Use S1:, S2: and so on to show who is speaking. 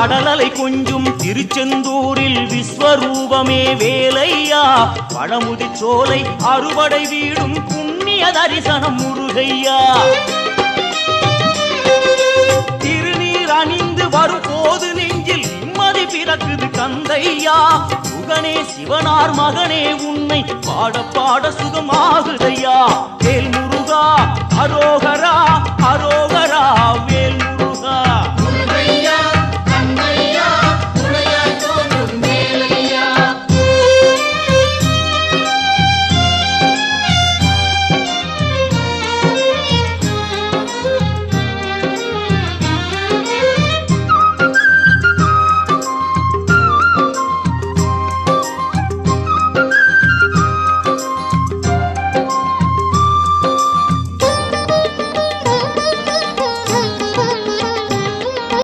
S1: கடலலை கொஞ்சும் திருச்செந்தூரில் விஸ்வரூபமே வேலையா பழமுதி சோலை அறுபடை வீடும் புண்ணிய தரிசனம் முருகையா திருநீர் அணிந்து வரும் போது நெஞ்சில் நிம்மதி பிறக்குது கந்தையா சுகனே சிவனார் மகனே உன்னை பாட பாட சுகமாகுதையா வேல் முருகா அரோகரா அரோகரா வேல்